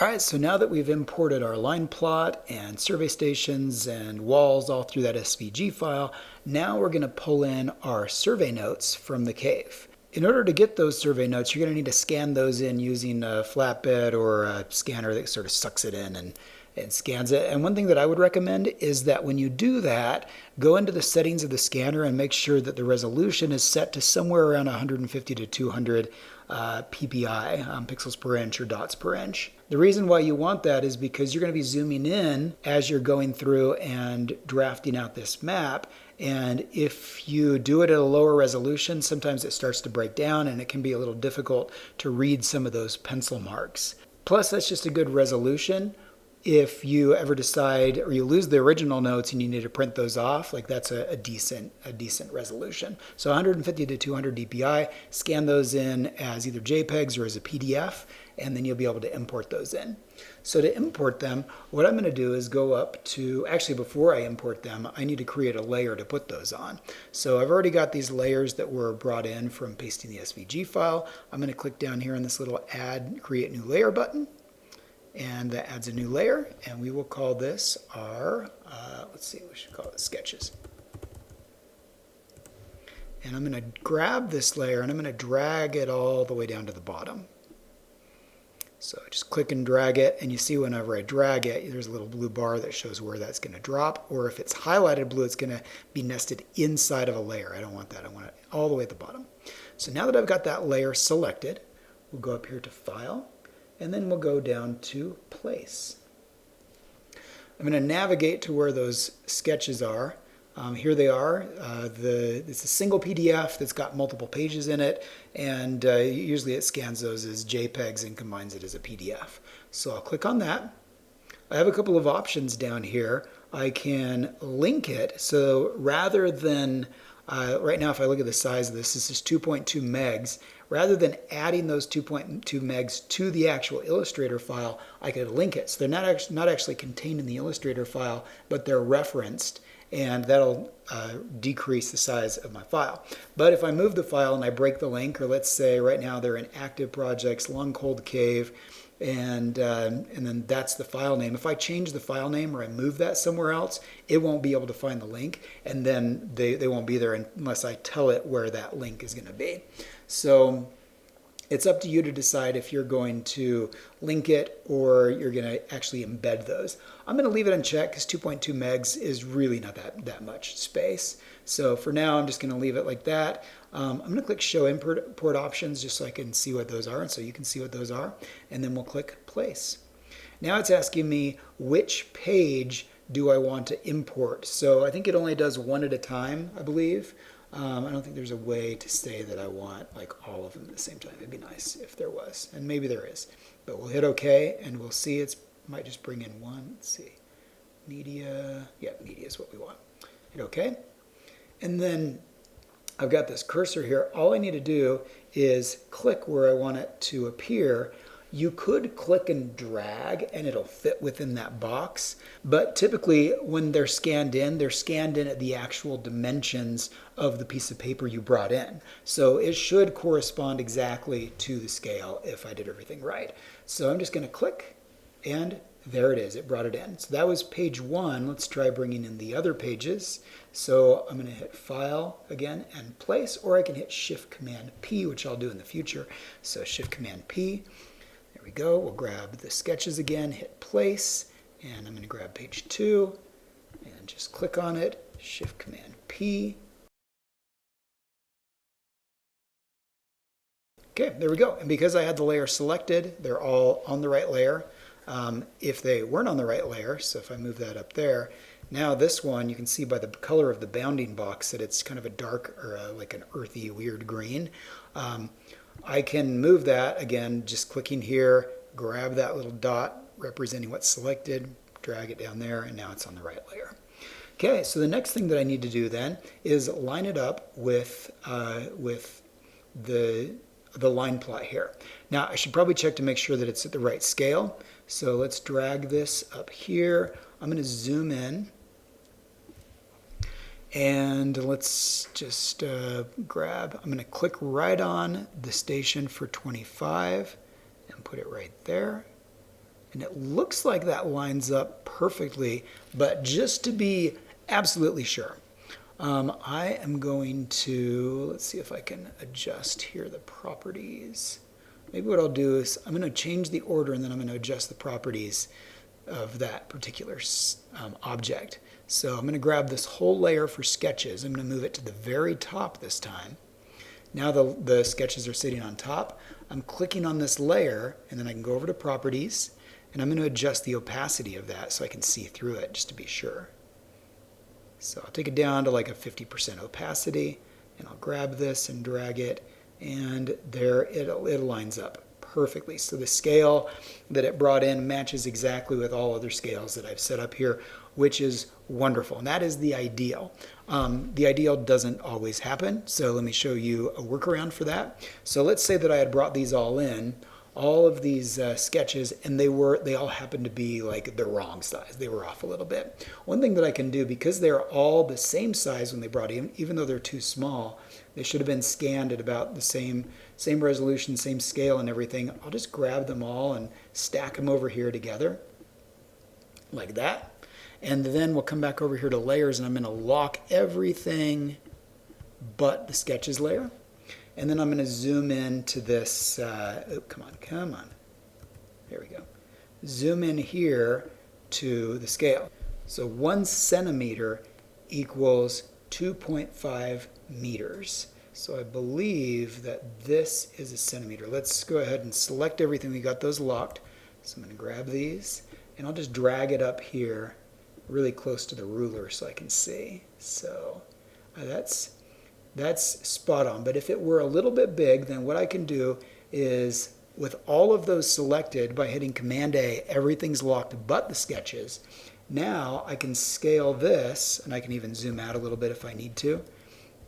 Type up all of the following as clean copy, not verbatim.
All right, so now that we've imported our line plot and survey stations and walls all through that SVG file, now we're going to pull in our survey notes from the cave. In order to get those survey notes, you're going to need to scan those in using a flatbed or a scanner that sort of sucks it in and scans it. And one thing that I would recommend is that when you do that, go into the settings of the scanner and make sure that the resolution is set to somewhere around 150 to 200 ppi, pixels per inch or dots per inch. The reason why you want that is because you're going to be zooming in as you're going through and drafting out this map. And if you do it at a lower resolution, sometimes it starts to break down and it can be a little difficult to read some of those pencil marks. Plus, that's just a good resolution. If you ever decide or you lose the original notes and you need to print those off, like that's a decent resolution. So 150 to 200 dpi, scan those in as either JPEGs or as a PDF, and then you'll be able to import those in. So to import them, what I'm going to do is go up to, actually before I import them, I need to create a layer to put those on. So I've already got these layers that were brought in from pasting the SVG file. I'm going to click down here on this little add create new layer button. And that adds a new layer, and we will call this our, let's see, we should call it sketches. And I'm going to grab this layer and I'm going to drag it all the way down to the bottom. So I just click and drag it, and you see whenever I drag it, there's a little blue bar that shows where that's going to drop, or if it's highlighted blue, it's going to be nested inside of a layer. I don't want that. I want it all the way at the bottom. So now that I've got that layer selected, we'll go up here to File, and then we'll go down to Place. I'm going to navigate to where those sketches are. Here they are. It's a single PDF that's got multiple pages in it, and usually it scans those as JPEGs and combines it as a PDF. So I'll click on that. I have a couple of options down here. I can link it, so rather than right now, if I look at the size of this is 2.2 megs. Rather than adding those 2.2 megs to the actual Illustrator file, I could link it. So they're not actually contained in the Illustrator file, but they're referenced, and that'll decrease the size of my file. But if I move the file and I break the link, or let's say right now they're in active projects, Long Cold Cave, and then that's the file name. If I change the file name or I move that somewhere else, it won't be able to find the link, and then they won't be there unless I tell it where that link is going to be. So it's up to you to decide if you're going to link it or you're going to actually embed those. I'm going to leave it unchecked because 2.2 megs is really not that much space. So for now, I'm just going to leave it like that. I'm going to click Show Import Options just so I can see what those are, and so you can see what those are. And then we'll click Place. Now it's asking me which page do I want to import. So I think it only does one at a time, I believe. I don't think there's a way to say that I want like all of them at the same time. It'd be nice if there was, and maybe there is. But we'll hit OK, and we'll see it might just bring in one. Let's see. Media. Yeah, media is what we want. Hit OK. And then I've got this cursor here. All I need to do is click where I want it to appear. You could click and drag and it'll fit within that box, but typically when they're scanned in at the actual dimensions of the piece of paper you brought in. So it should correspond exactly to the scale if I did everything right. So I'm just going to click, and there it is. It brought it in. So that was page 1. Let's try bringing in the other pages. So I'm going to hit File again and Place, or I can hit Shift-Command-P, which I'll do in the future. So Shift-Command-P. There we go. We'll grab the sketches again, hit Place, and I'm going to grab page 2 and just click on it, Shift-Command-P. Okay, there we go. And because I had the layer selected, they're all on the right layer. If they weren't on the right layer, so if I move that up there, now this one, you can see by the color of the bounding box that it's kind of a dark or like an earthy, weird green. I can move that, again, just clicking here, grab that little dot representing what's selected, drag it down there, and now it's on the right layer. Okay, so the next thing that I need to do then is line it up with the line plot here. Now, I should probably check to make sure that it's at the right scale. So let's drag this up here. I'm going to zoom in. And let's just I'm going to click right on the station for 25 and put it right there. And it looks like that lines up perfectly, but just to be absolutely sure, I am going to, let's see if I can adjust here the properties. Maybe what I'll do is I'm going to change the order and then I'm going to adjust the properties of that particular object. So I'm going to grab this whole layer for sketches. I'm going to move it to the very top this time. Now the sketches are sitting on top. I'm clicking on this layer and then I can go over to properties and I'm going to adjust the opacity of that so I can see through it just to be sure. So I'll take it down to like a 50% opacity and I'll grab this and drag it and there it lines up perfectly. So the scale that it brought in matches exactly with all other scales that I've set up here, which is wonderful. And that is the ideal. The ideal doesn't always happen. So let me show you a workaround for that. So let's say that I had brought these all in, all of these sketches, and they all happened to be like the wrong size. They were off a little bit. One thing that I can do, because they're all the same size when they brought in, even though they're too small, they should have been scanned at about the same resolution, same scale and everything. I'll just grab them all and stack them over here together like that. And then we'll come back over here to layers and I'm going to lock everything but the sketches layer. And then I'm going to zoom in to this, come on. There we go. Zoom in here to the scale. So 1 centimeter equals 2.5 meters. So I believe that this is a centimeter. Let's go ahead and select everything. We got those locked. So I'm going to grab these and I'll just drag it up here really close to the ruler so I can see. So that's spot on. But if it were a little bit big, then what I can do is with all of those selected by hitting Command A, everything's locked but the sketches. Now I can scale this and I can even zoom out a little bit if I need to.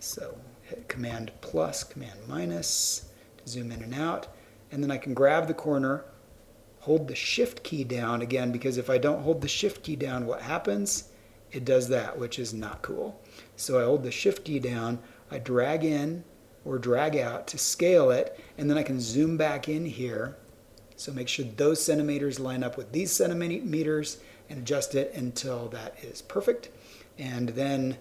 So hit Command plus, Command minus to zoom in and out. And then I can grab the corner, hold the Shift key down again, because if I don't hold the Shift key down, what happens? It does that, which is not cool. So I hold the Shift key down, I drag in or drag out to scale it, and then I can zoom back in here. So make sure those centimeters line up with these centimeters and adjust it until that is perfect. And then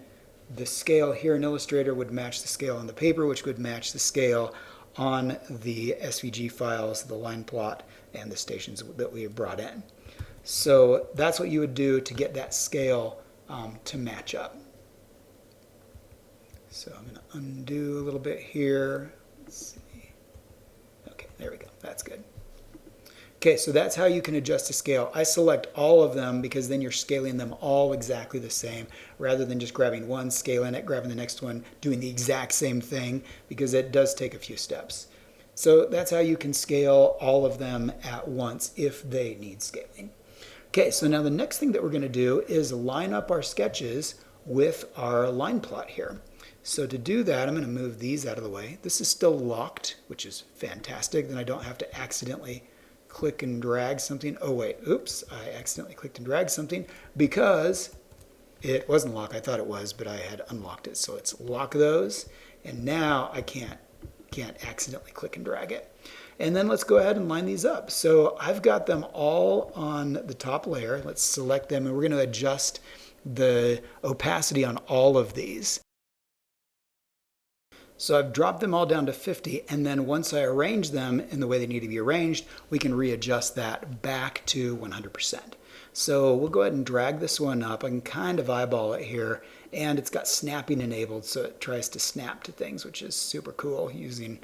the scale here in Illustrator would match the scale on the paper, which would match the scale on the SVG files, the line plot, and the stations that we have brought in. So that's what you would do to get that scale to match up. So I'm going to undo a little bit here. Let's see. Okay, there we go. That's good. Okay, so that's how you can adjust the scale. I select all of them because then you're scaling them all exactly the same rather than just grabbing one, scaling it, grabbing the next one, doing the exact same thing, because it does take a few steps. So that's how you can scale all of them at once if they need scaling. Okay, so now the next thing that we're going to do is line up our sketches with our line plot here. So to do that, I'm going to move these out of the way. This is still locked, which is fantastic. Then I don't have to accidentally click and drag something. Oh wait, oops, I accidentally clicked and dragged something because it wasn't locked. I thought it was, but I had unlocked it. So let's lock those. And now I can't accidentally click and drag it. And then let's go ahead and line these up. So I've got them all on the top layer. Let's select them and we're going to adjust the opacity on all of these. So I've dropped them all down to 50, and then once I arrange them in the way they need to be arranged, we can readjust that back to 100%. So we'll go ahead and drag this one up. I can kind of eyeball it here, and it's got snapping enabled, so it tries to snap to things, which is super cool using,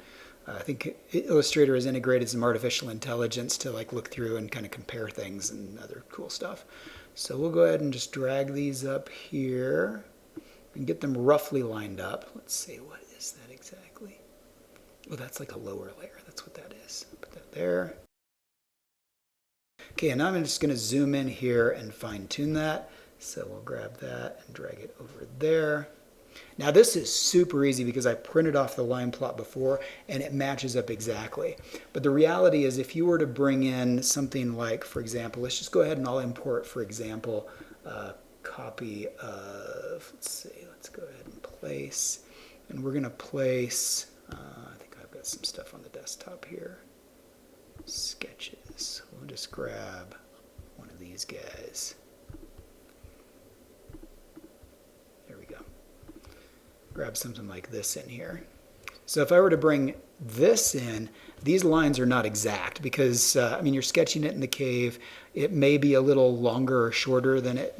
I think Illustrator has integrated some artificial intelligence to like look through and kind of compare things and other cool stuff. So we'll go ahead and just drag these up here and get them roughly lined up. Let's see, what is that exactly? Well, that's like a lower layer. That's what that is. Put that there. Okay, and now I'm just going to zoom in here and fine tune that. So we'll grab that and drag it over there. Now this is super easy because I printed off the line plot before and it matches up exactly. But the reality is if you were to bring in something like, for example, let's just go ahead and I'll import, for example, a copy of, let's see, let's go ahead and place. And we're going to place, I think I've got some stuff on the desktop here. Sketches. We'll just grab these guys. There we go. Grab something like this in here. So if I were to bring this in, these lines are not exact because, I mean, you're sketching it in the cave. It may be a little longer or shorter than it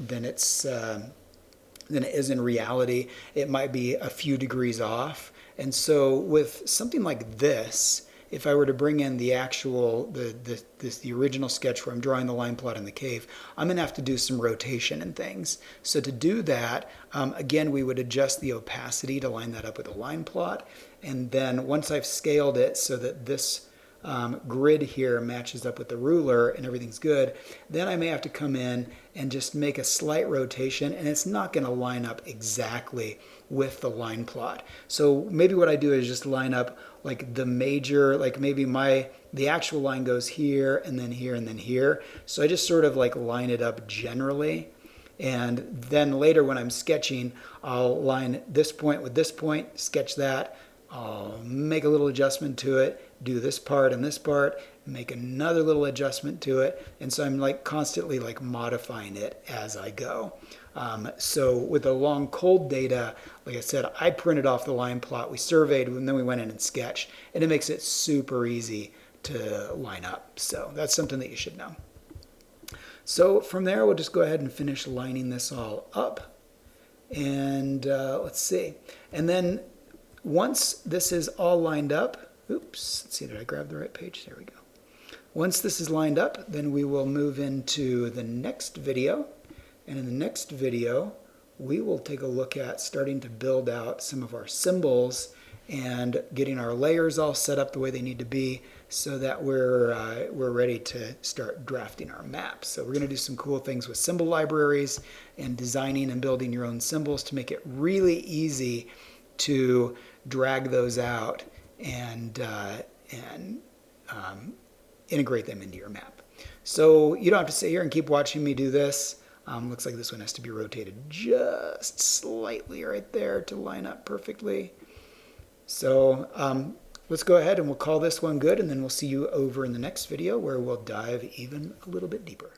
is in reality. It might be a few degrees off. And so with something like this, if I were to bring in the actual, the original sketch where I'm drawing the line plot in the cave, I'm going to have to do some rotation and things. So to do that, again, we would adjust the opacity to line that up with a line plot. And then once I've scaled it so that this grid here matches up with the ruler and everything's good, then I may have to come in and just make a slight rotation, and it's not going to line up exactly with the line plot. So maybe what I do is just line up like the major, like maybe the actual line goes here and then here and then here. So I just sort of like line it up generally. And then later when I'm sketching, I'll line this point with this point, sketch that. I'll make a little adjustment to it, do this part and this part, make another little adjustment to it. And so I'm like constantly like modifying it as I go. So with the long cold data, like I said, I printed off the line plot, we surveyed, and then we went in and sketched. And it makes it super easy to line up. So that's something that you should know. So from there, we'll just go ahead and finish lining this all up. And let's see. And then once this is all lined up, oops, let's see, did I grab the right page? There we go. Once this is lined up, then we will move into the next video. And in the next video, we will take a look at starting to build out some of our symbols and getting our layers all set up the way they need to be so that we're ready to start drafting our maps. So we're going to do some cool things with symbol libraries and designing and building your own symbols to make it really easy to drag those out and integrate them into your map. So you don't have to sit here and keep watching me do this. Looks like this one has to be rotated just slightly right there to line up perfectly. So let's go ahead and we'll call this one good, and then we'll see you over in the next video where we'll dive even a little bit deeper.